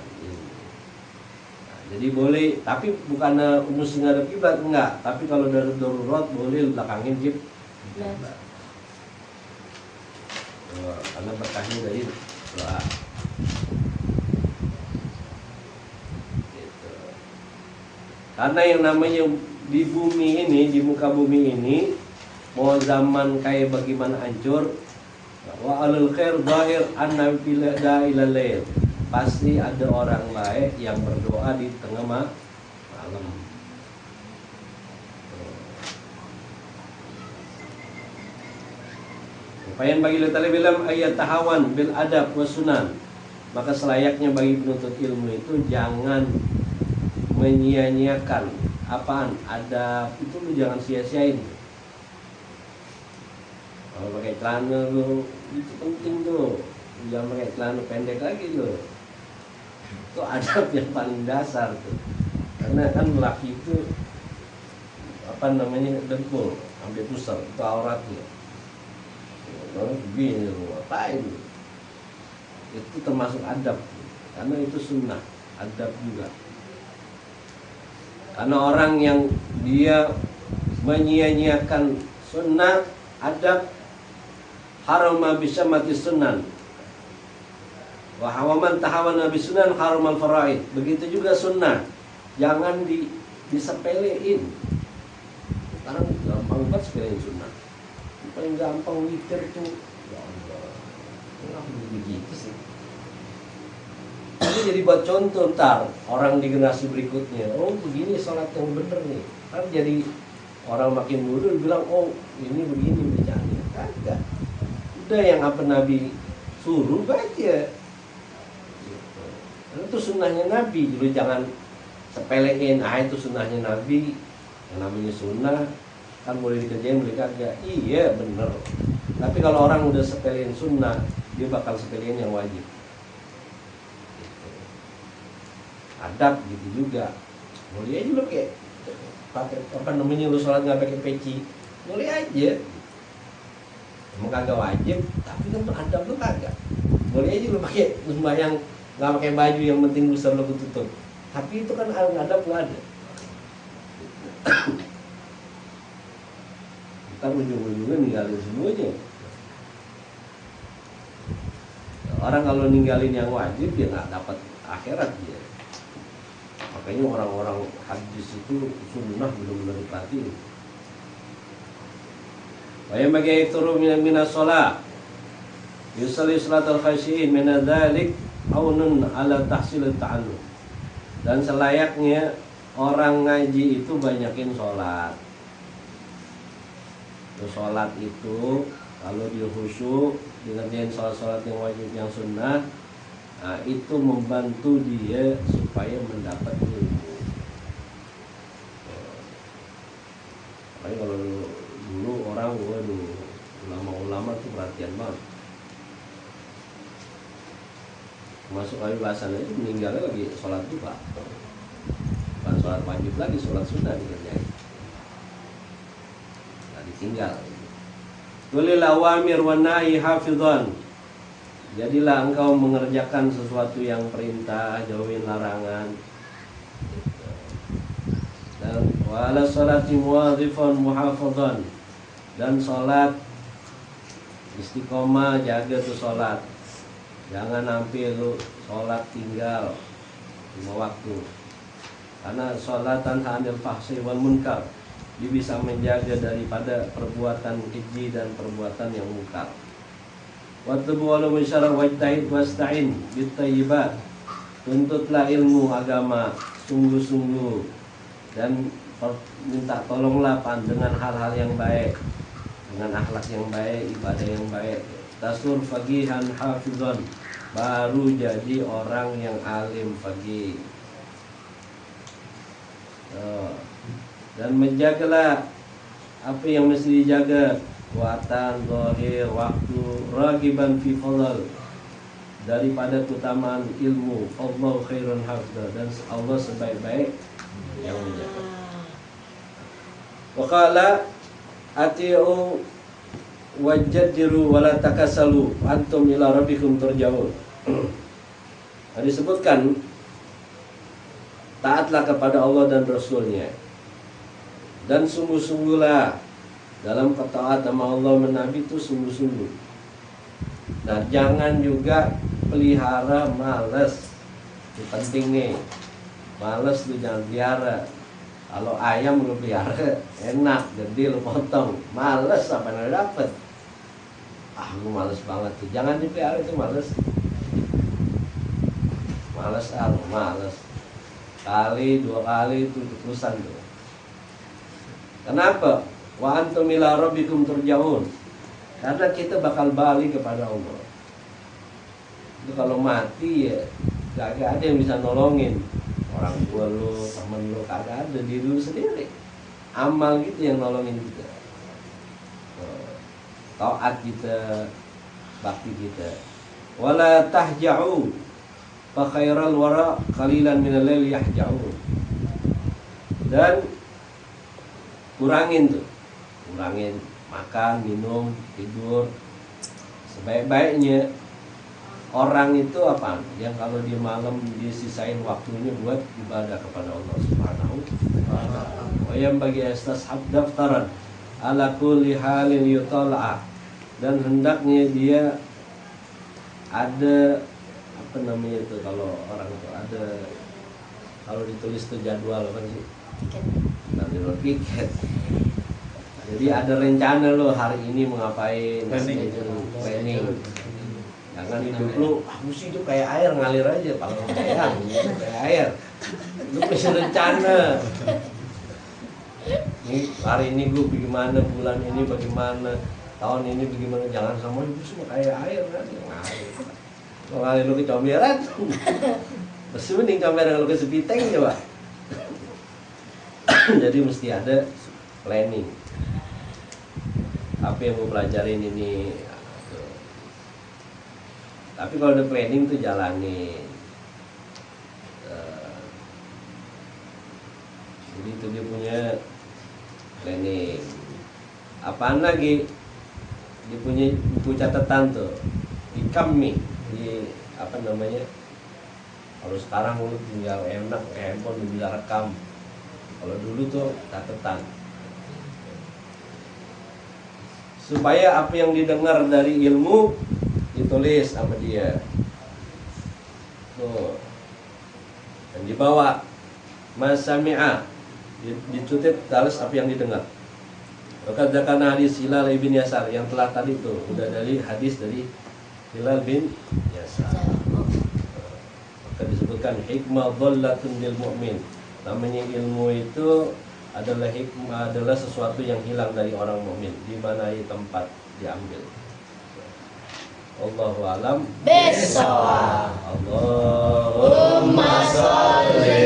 A: Nah, jadi boleh, tapi bukan mesti ngadep kiblat, enggak. Tapi kalau dari darurat boleh belakangin kiblat. Karena berkahnya dari doa. Gitu. Karena yang namanya di bumi ini, di muka bumi ini, mau zaman kayak bagaimana hancur, wa alul khair zahir anna fil da'ilal lail, pasti ada orang baik yang berdoa di tengah malam. Supaya bagi talib ilm ayat tahawan bil adab wa sunan, maka selayaknya bagi penuntut ilmu itu jangan menyia-nyiakan apaan adab itu, lu jangan sia-siain. Kalau pakai celana lu itu penting tuh, jangan pakai celana pendek lagi tuh. Itu adab yang paling dasar tuh. Karena kan laki itu apa namanya dengkul sampai pusar itu auratnya. Kalau begini lu ngapain? Itu termasuk adab, karena itu sunnah, adab juga. Karena orang yang dia menyia-nyiakan sunnah, adab, harama bisyamati sunan, wa hawaman tahawana bisunan haramal faraid. Begitu juga sunnah, jangan disepelein. Sekarang gampang banget sepelein sunnah. Paling gampang witir tuh, ya Allah, kenapa begitu sih? Ini jadi buat contoh ntar orang di generasi berikutnya. Oh begini sholat yang bener nih. Kan jadi orang makin muda bilang, oh ini begini bacanya. Kagak. Udah yang apa Nabi suruh baca. Gitu. Itu sunnahnya Nabi. Jadi jangan sepelein. Itu sunnahnya Nabi. Yang namanya sunnah kan boleh dikerjain, boleh kagak. Iya bener. Tapi kalau orang udah sepelein sunnah, dia bakal sepelein yang wajib. Adab gitu juga. Boleh aja lo kayak pakai apa namanya, lu sholat nggak pakai peci, boleh aja. Emang kagak wajib, tapi kan adab lu kagak. Boleh aja lu pakai sembahyang nggak pakai baju, yang penting busur lu ketutup. Tapi itu kan adab nggak ada. Kita ujung-ujungnya ninggalin semuanya. Orang kalau ninggalin yang wajib dia nggak dapat akhirat dia. Makanya orang-orang hadis itu sunnah benar-benar diperhatiin. Wa yambagi turun minas shalah yusalli salatul khashiyin min dzalik aunun ala tahsil ta'allum. Dan selayaknya orang ngaji itu banyakin sholat. Sholat itu kalau dia khusyuk, dikerjain sholat-sholat yang wajib, yang sunnah, nah, itu membantu dia supaya mendapat ilmu. Makanya kalau dulu orang, waduh, ulama-ulama tuh perhatian banget. Masuk kali bahasannya itu meninggalnya lagi sholat duha. Bukan sholat wajib lagi, sholat sunnah dikerjain. Nggak ditinggal. Kulil awamir wa nahi hafidhan. Jadilah engkau mengerjakan sesuatu yang perintah, jauhin larangan. Dan wala sholati muwadhifan muhafadhan. Dan sholat istiqomah, jaga tuh sholat. Jangan sampai lu sholat tinggal 5 waktu. Karena sholatan anil fahsyi wal munkar, dia bisa menjaga daripada perbuatan keji dan perbuatan yang munkar. Watlubu walau bisyara wajtahid wasta'in bitayyibat. Tuntutlah ilmu agama sungguh-sungguh dan minta tolonglah dengan hal-hal yang baik, dengan akhlak yang baik, ibadah yang baik. Tasur faqihan hafizan, baru jadi orang yang alim faqih. Dan menjagalah apa yang mesti dijaga, kuatan, zahir, waktu, ragiban fi fadl, daripada keutamaan ilmu. Allah khairun hafidha, dan Allah sebaik-baik yang menjaga. Wa qala ati'u wajadiru wala takasalu antum ila rabbikum turja'un. Disebutkan taatlah kepada Allah dan Rasulnya, dan sungguh-sungguhlah dalam ketaat sama Allah menabi itu sungguh-sungguh. Nah, jangan juga pelihara malas. Itu penting nih. Malas lu jangan pelihara. Kalau ayam lu pelihara enak, gede lu potong. Malas apa yang dapet? Lu malas banget tuh. Jangan dipelihara itu malas. Malas malas. Kali 2 kali itu terusan tuh. Kenapa? Wa antum ila rabbikum turja'un. Karena kita bakal balik kepada Allah. Itu kalau mati ya kagak ada yang bisa nolongin. Orang tua lu, temen lu, kagak ada, diri lu sendiri. Amal gitu yang nolongin kita. taat kita, bakti kita. Wala tahja'u fa khairal wara qalilan minal lail yahja'un. Dan kurangin makan, minum, tidur. Sebaik-baiknya orang itu apa? Yang kalau dia malam disisain waktunya buat ibadah kepada Allah Subhanahu wa taala. Wa yang bagi astashab daftaran ala kulli halin yutala'a, dan hendaknya dia ada apa namanya itu, kalau orang itu ada, kalau ditulis itu jadwal apa sih? Piket. Jadi ada rencana lo hari ini mau ngapain, planning. Jangan hidup lu, mesti hidup kayak air, ngalir aja. Kalau kayak air, lu mesti rencana. Nih hari ini gue bagaimana, bulan ini bagaimana, tahun ini bagaimana. Jangan sama hidup semua kayak air kan, ngalir. Kalau ngalir lu kecomberan, masih mending comberan lu ke sepiteng coba. Jadi mesti ada planning. Apa yang mau pelajarin ini. Tapi kalau ada planning tuh jalanin. Jadi itu dia punya planning. Apaan lagi? Dia punya buku catatan tuh. Di kami, di apa namanya? Kalau sekarang lu tinggal enak handphone lu bisa rekam. Kalau dulu tuh catatan. Supaya apa yang didengar dari ilmu ditulis sama dia. Tuh. Dan dibawa masami'a, ditutup talis apa yang didengar. Maka zakana hadis Hilal bin Yasar yang telah tadi tuh udah dari hadis dari Hilal bin Yasar. Maka disebutkan hikmah dhallatun lil mu'min. Namanya ilmu itu adalah hikmah, adalah sesuatu yang hilang dari orang mukmin, di mana tempat diambil. Allahu alam
B: Bisawab.
A: Allahumma sholli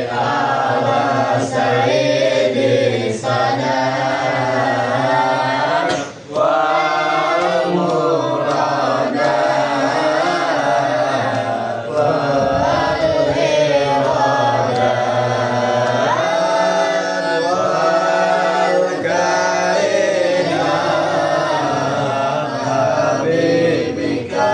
A: ala sayyidi salam wal murada wal irada wal gaina habibika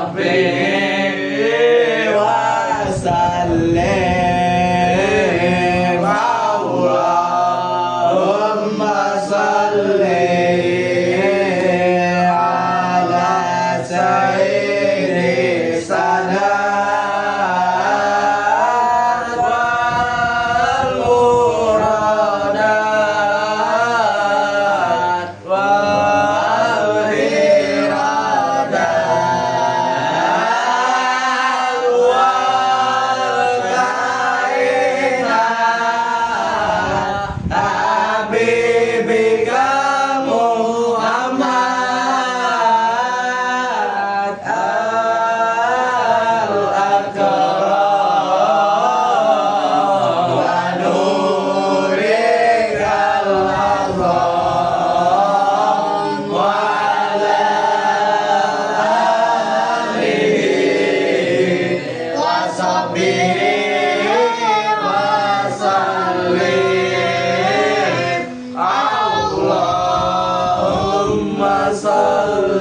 B: صحبه وسلم اللهم صل على سيد السادات والمرادات والإرادات والكائنات حبيبك محمد الأكرم ونورك العظام وعلى آله وصحبه وسلم اللهم صل